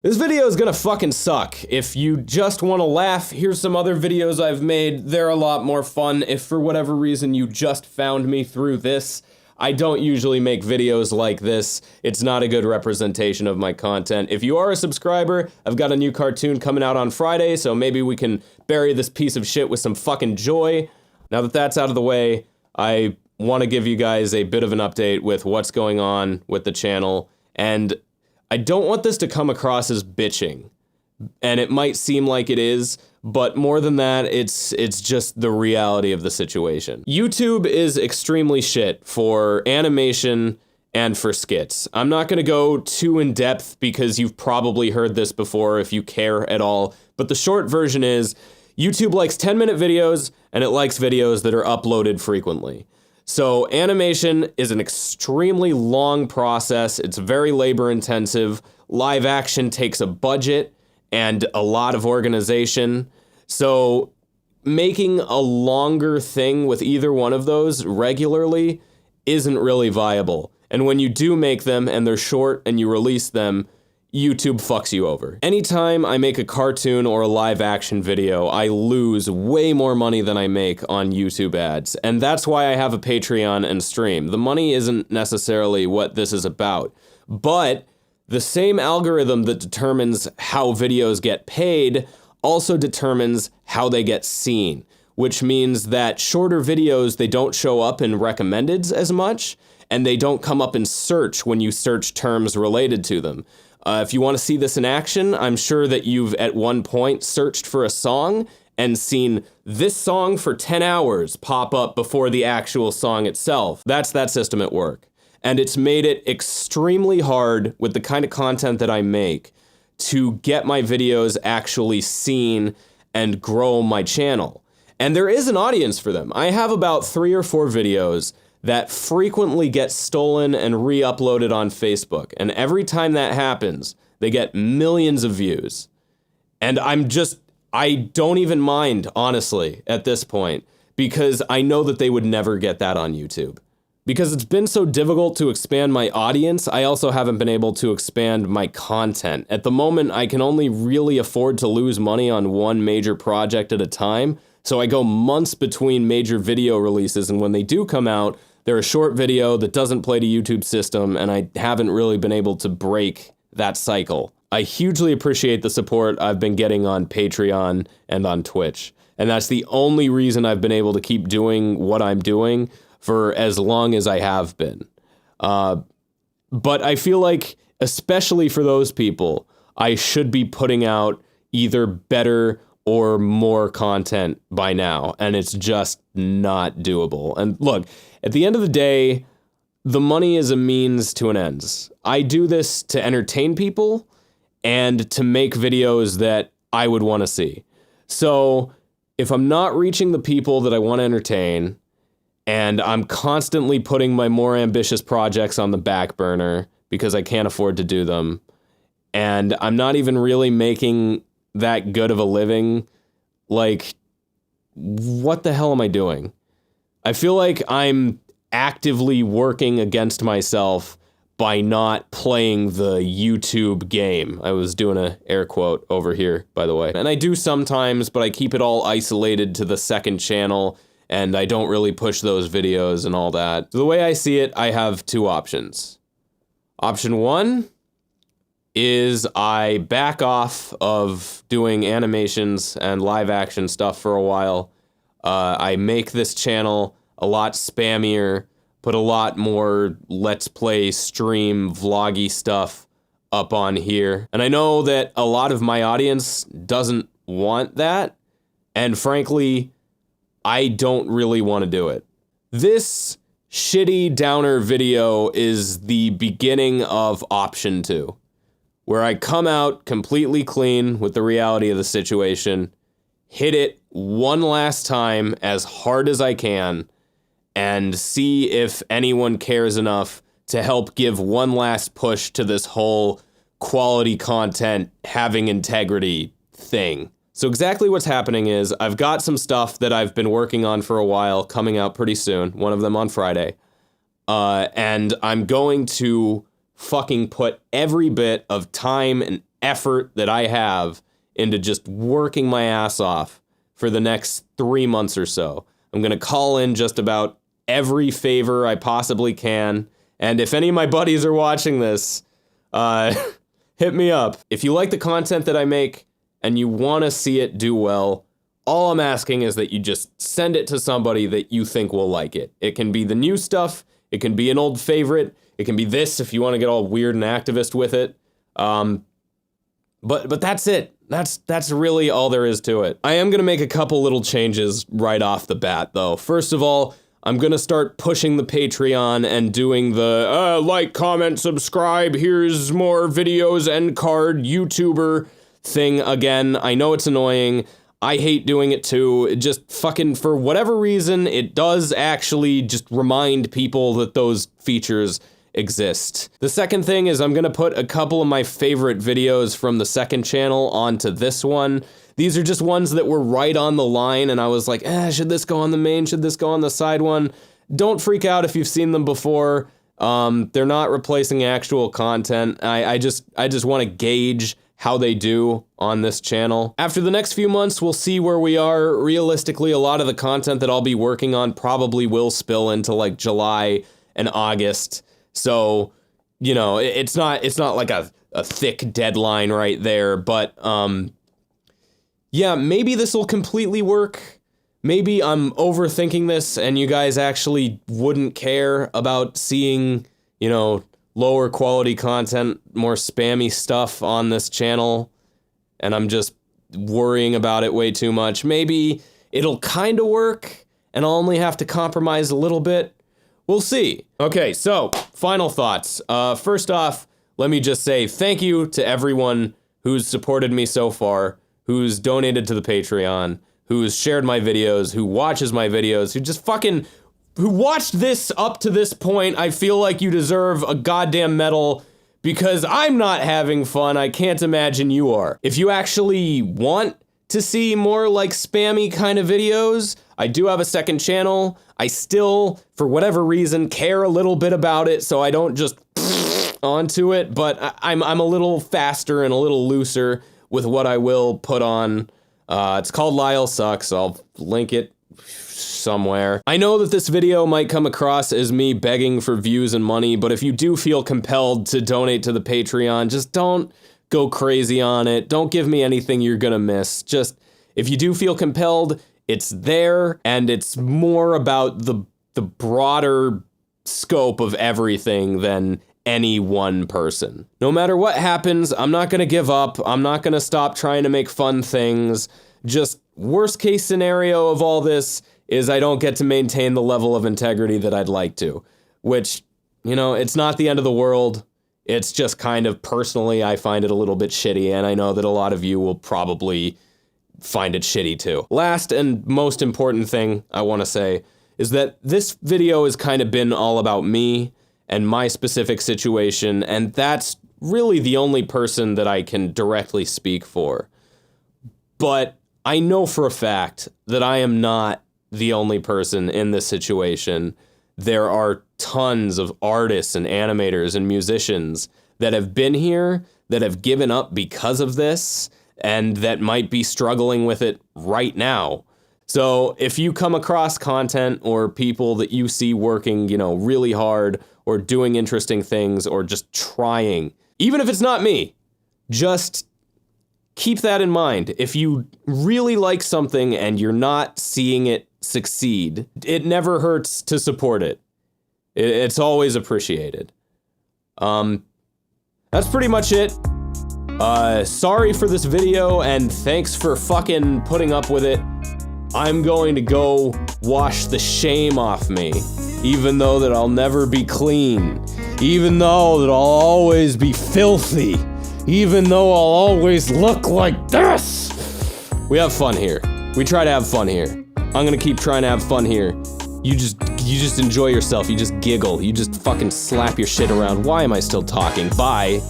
This video is gonna fucking suck. If you just want to laugh, here's some other videos I've made. They're a lot more fun. If for whatever reason you just found me through this, I don't usually make videos like this. It's not a good representation of my content. If you are a subscriber, I've got a new cartoon coming out on Friday, so maybe we can bury this piece of shit with some fucking joy. Now that that's out of the way, I want to give you guys a bit of an update with what's going on with the channel, and I don't want this to come across as bitching, and it might seem like it is, but more than that, it's just the reality of the situation. YouTube is extremely shit for animation and for skits. I'm not gonna go too in depth because you've probably heard this before if you care at all, but the short version is YouTube likes 10-minute videos and it likes videos that are uploaded frequently. So animation is an extremely long process. It's very labor intensive. Live action takes a budget and a lot of organization. So making a longer thing with either one of those regularly isn't really viable. And when you do make them and they're short and you release them, YouTube fucks you over. Anytime I make a cartoon or a live action video, I lose way more money than I make on YouTube ads. And that's why I have a Patreon and stream. The money isn't necessarily what this is about. But the same algorithm that determines how videos get paid also determines how they get seen, which means that shorter videos, they don't show up in recommendeds as much, and they don't come up in search when you search terms related to them. If you want to see this in action, I'm sure that you've at one point searched for a song and seen this song for 10 hours pop up before the actual song itself. That's that system at work. And it's made it extremely hard with the kind of content that I make to get my videos actually seen and grow my channel. And there is an audience for them. I have about 3 or 4 videos that frequently get stolen and re-uploaded on Facebook. And every time that happens, they get millions of views. And I don't even mind, honestly, at this point, because I know that they would never get that on YouTube. Because it's been so difficult to expand my audience, I also haven't been able to expand my content. At the moment, I can only really afford to lose money on one major project at a time, so I go months between major video releases, and when they do come out, they're a short video that doesn't play to YouTube's system, and I haven't really been able to break that cycle. I hugely appreciate the support I've been getting on Patreon and on Twitch, and that's the only reason I've been able to keep doing what I'm doing for as long as I have been. But I feel like, especially for those people, I should be putting out either better or more content by now, and it's just not doable. And look, at the end of the day, the money is a means to an end. I do this to entertain people and to make videos that I would want to see. So if I'm not reaching the people that I want to entertain, and I'm constantly putting my more ambitious projects on the back burner because I can't afford to do them, and I'm not even really making that good of a living, like, what the hell am I doing? I feel like I'm actively working against myself by not playing the YouTube game. I was doing an air quote over here, by the way. And I do sometimes, but I keep it all isolated to the second channel, and I don't really push those videos and all that. So the way I see it, I have 2 options. Option 1 is I back off of doing animations and live action stuff for a while. I make this channel a lot spammier, put a lot more let's play, stream, vloggy stuff up on here. And I know that a lot of my audience doesn't want that, and frankly, I don't really want to do it. This shitty downer video is the beginning of option 2. Where I come out completely clean with the reality of the situation, hit it one last time as hard as I can, and see if anyone cares enough to help give one last push to this whole quality content, having integrity thing. So exactly what's happening is I've got some stuff that I've been working on for a while coming out pretty soon, one of them on Friday, and I'm going to fucking put every bit of time and effort that I have into just working my ass off for the next 3 months or so. I'm gonna call in just about every favor I possibly can, and if any of my buddies are watching this, hit me up. If you like the content that I make and you want to see it do well, all I'm asking is that you just send it to somebody that you think will like it. It can be the new stuff, it can be an old favorite, it can be this if you want to get all weird and activist with it. But that's it. That's really all there is to it. I am gonna make a couple little changes right off the bat, though. First of all, I'm gonna start pushing the Patreon and doing the like, comment, subscribe, here's more videos, end card, YouTuber thing again. I know it's annoying. I hate doing it too. It just fucking, for whatever reason, it does actually just remind people that those features exist. The second thing is I'm gonna put a couple of my favorite videos from the second channel onto this one. These are just ones that were right on the line, and I was like, should this go on the main? Should this go on the side one? Don't freak out if you've seen them before. They're not replacing actual content. I just want to gauge how they do on this channel. After the next few months, we'll see where we are. Realistically, a lot of the content that I'll be working on probably will spill into like July and August. So, you know, it's not like a thick deadline right there, but yeah, maybe this will completely work. Maybe I'm overthinking this and you guys actually wouldn't care about seeing, you know, lower quality content, more spammy stuff on this channel, and I'm just worrying about it way too much. Maybe it'll kind of work and I'll only have to compromise a little bit. We'll see. Okay, so final thoughts. First off, let me just say thank you to everyone who's supported me so far, who's donated to the Patreon, who's shared my videos, who watches my videos, who just fucking, who watched this up to this point. I feel like you deserve a goddamn medal because I'm not having fun. I can't imagine you are. If you actually want to see more like spammy kind of videos, I do have a second channel. I still, for whatever reason, care a little bit about it, so I don't just onto it, but I'm a little faster and a little looser with what I will put on. It's called Lyle Sucks. I'll link it somewhere. I know that this video might come across as me begging for views and money, but if you do feel compelled to donate to the Patreon, just don't go crazy on it. Don't give me anything you're gonna miss. Just, if you do feel compelled, it's there, and it's more about the broader scope of everything than any one person. No matter what happens, I'm not gonna give up. I'm not gonna stop trying to make fun things. Just worst case scenario of all this is I don't get to maintain the level of integrity that I'd like to, which, you know, it's not the end of the world. It's just kind of personally, I find it a little bit shitty, and I know that a lot of you will probably find it shitty too. Last and most important thing I want to say is that this video has kind of been all about me and my specific situation, and that's really the only person that I can directly speak for. But I know for a fact that I am not the only person in this situation. There are tons of artists and animators and musicians that have been here, that have given up because of this, and that might be struggling with it right now. So if you come across content or people that you see working, you know, really hard or doing interesting things or just trying, even if it's not me, just keep that in mind. If you really like something and you're not seeing it succeed, it never hurts to support it. It's always appreciated. That's pretty much it. Sorry for this video, and thanks for fucking putting up with it. I'm going to go wash the shame off me, even though that I'll never be clean, even though that I'll always be filthy, even though I'll always look like this. We have fun here. We try to have fun here. I'm gonna keep trying to have fun here. You just enjoy yourself. You just giggle. You just fucking slap your shit around. Why am I still talking? Bye.